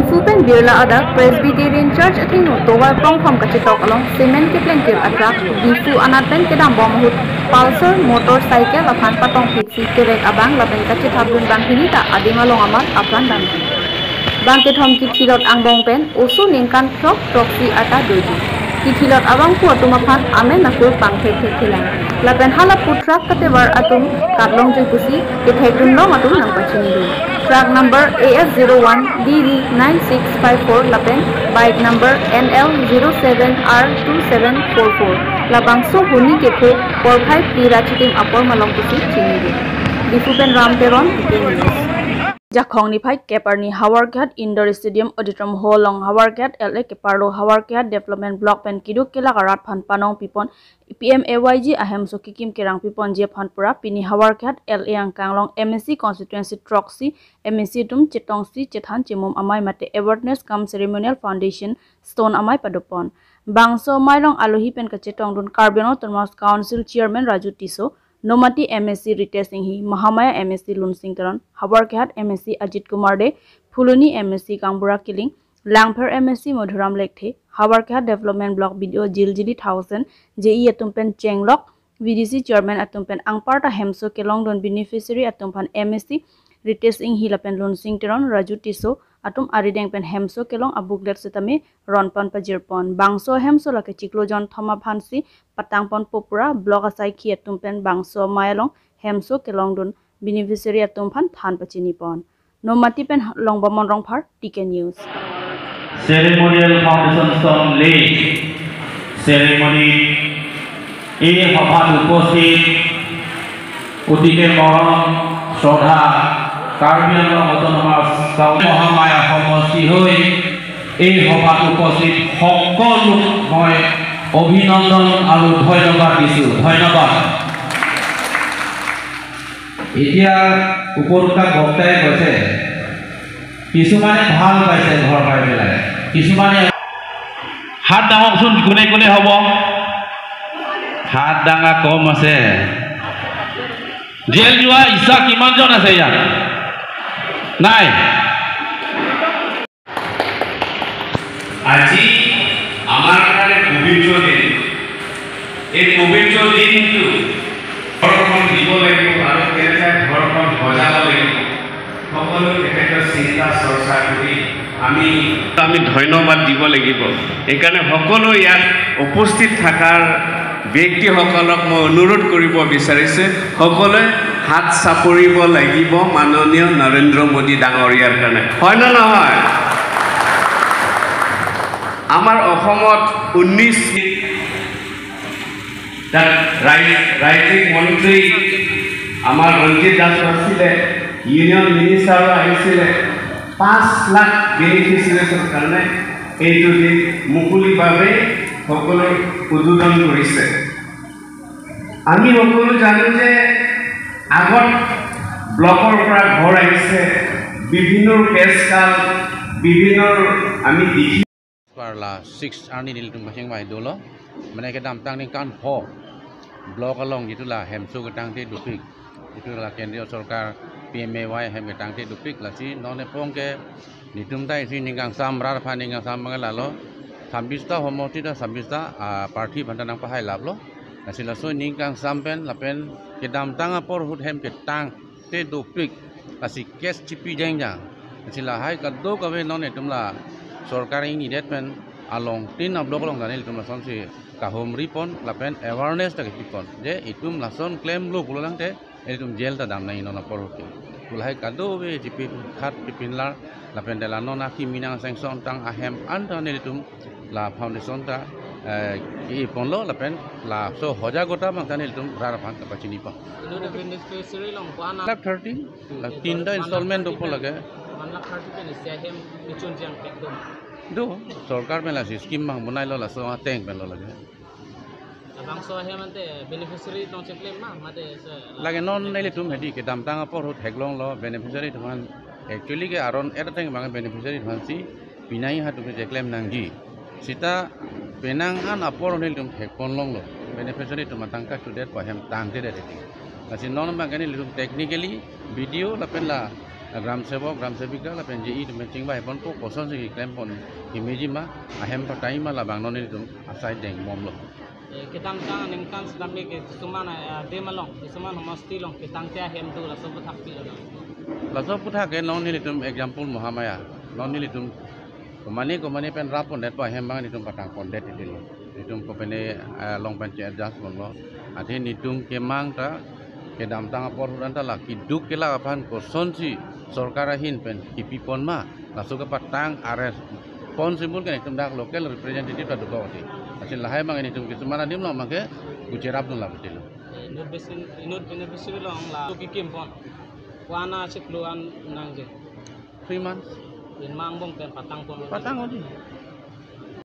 Fupen Birla Adak Presbyterian Church ating Towal Prongphom kachitok along cement kipling kip atrak Bifu Anaten kedam bomhut Pulsar motorcycle apan patong pitsi kirek abang lapen kachit habdun bang hinita ading along amat aplan dan bang kithom kithilot ang bongpen usu ningkan krok proxy ata doji kithilot abang ku atumapan amen nakur pangthek thekhilang lapen hala putrak katebar atum katlong jukusi kithekun long atum nang pachini truck number AS01DD9654 lapen bike number NL07R2744 labang so huni kepo porphai pira chitim apor malong kusi chini di Fupen Ramteron News Jakhong ni phai keparni Hawarghat Indoor Stadium Auditorium Hall long Hawarghat LA Keparlo Hawarghat Development Block pen kiduk kelakarat phan panong pipon PMAYG ahem so kikim kerang pipon je phan pura pini Hawarghat LA angkang long MSC constituency Troxy MSC tum Chetongsi Chethan Chimum amai mate awareness cum ceremonial foundation stone amai padopon bangso mailong alohi pen ka Chetong dun Carbino Thomas Council Chairman Raju Tiso Nomati MSC Rite Singhi, Mahamaya MSC Lun Singtaran, Hawarghat MSC Ajit Kumar De, Phuluni MSC Kangbura Killing, Langpher MSC Madhuram Lekhe, Hawarghat Development Block Video Jiljili 1000, JE Atumpen Chenglok, VDC Chairman Atumpen Angparta Hemso Kelong Don Beneficiary Atumpan MSC Rite Singhi Lapen Lun Singtaran, Raju Tiso, Atum Arideng Pen Hemso Kelong Abuglet Setame, Ronpan Pajirpon, Bangso Hemso Lake Chiklojon Thoma Phansi, Patangpon Popura, Blog Asai Ki Atumpen Bangso Mayalong, Hemso Kelong Dun, Beneficiary Atumpan Than Pachinipon. No Matipen Long Bomon Rongphar, TK News. Ceremonial Foundation Stone Lay Ceremony E Hophat Uposthit Utike Moron Sodha Caribbean Autonomous Mahamaya Homosti Hoi এই সভাত উপস্থিত সকলো মই অভিনন্দন আৰু ধন্যবাদ দিছো ধন্যবাদ এতিয়া উপৰকা বক্তাই কৈছে কিছুমানে ভাল পাইছে ঘৰ পাই পেলাই কিছুমানে হাত ডাঙকচোন কোনে কোনে হ'ব হাত ডাঙা কম আছে জেল যোৱা ইচ্ছা কিমানজন আছে ইয়াত নাই আজি আমার কাছে পবিত্র দিন এই পবিত্র দিনটো ঘরখন দিব লাগিব আর কেনেকৈ ঘরখন সজাব লাগিব সকলো তেখেতৰ চিন্তা চৰ্চা কৰি আমি ধন্যবাদ দিব লাগিব এইকাৰণে সকলো ইয়াত উপস্থিত থাকাৰ ব্যক্তিসকলক মই অনুৰোধ কৰিব বিচাৰিছে সকলোৱে হাত চাপৰিব লাগিব মাননীয় নৰেন্দ্ৰ মোদী ডাঙৰীয়াৰ কাৰণে হয় না নহয় আমাৰ অসমত 19 ৰাইটিং মন্ত্ৰী আমাৰ ৰঞ্জিত দাস আসলে ইউনিয়ন মিনিস্টাৰ আহিছিলে 5 লাখ বেনিফিচিয়াৰিৰ কাৰণে এইটো দিন মুকলিভাৱে সকলো উদ্বোধন কৰিছে আমি সকলো জানো যে আগত ব্লকৰ পৰা ঘৰ আহিছে বিভিন্ন কেছকাল বিভিন্ন আমি দেখি Parla 6 arni nil tum basing mai dolo mane ke dam tang ni kan ho blok along itulah hemsu ke tang te dupik itulah kendriya sarkar PMAY hem ke tang te dupik la si none pong ke nitum tai si ningang sam rar pha ningang sam mangala lo sambista homoti da sambista party bandanang pahai lap lo la si la so ningang sam pen la pen ke dam tang apor hut hem ke tang te dupik la si kes chipi jeng jang la si la hai ka do ka ve none tum la सरकार ini detmen along tin ablok long ganil tum lason si kahom ripon lapen awareness ta kipon je itum lason claim lo pulang te itum jail ta dam nai nona porhoke kulhai kado be jipin khat pipinlar lapen dela nona ki minang sanction tang ahem antane itum la foundation ta i ponlo lapen la so hoja gota mangtane itum rar phang ka pachini pa ino beneficiary long pana lak 30 lak 3 da installment do lage manla 30 pe nisya hem pichun jang ekdom do sarkar mela scheme mang banai lo la so teng pen lo lage abang so hem ante beneficiary tong claim ma mate lage non nele tum hedi ke dam tang apor hot heglong lo beneficiary thman actually ke aron eta teng bang beneficiary thman si binai ha tu ke claim nang ji sita penang an apor nel tum hekpon long lo beneficiary tum tangka to det pa hem tang de de kasi non bang kani technically video la pen la gram sebika la penji itu mencing bai pon ko koson sih klaim pon imeji ma ahem patai ma la bang non itu asai deng mom lo kitang tang ningkan sedam ke suman de malong suman masti long kitang tia hem tu la sobu thakpi lo la so putha ke non ni itu example muhamaya non ni itu komani pen rapon det pa hem bang itu patang pon det itu ko pene long pen che adjust pon lo adhe ni tum kemang ta ke dam tang apor ranta la kiduk ke la apan koson si sorkar ahin pen kipi pon ma langsung ke patang ares pon simbol kan itu dak lokal representative adu ko ti asil lahai mang ini tum kisumana dim lo make gucerap dun la betil inut beneficiary long la ki kim pon wana sikluan nang je 3 months in mang bong pen patang pon patang odi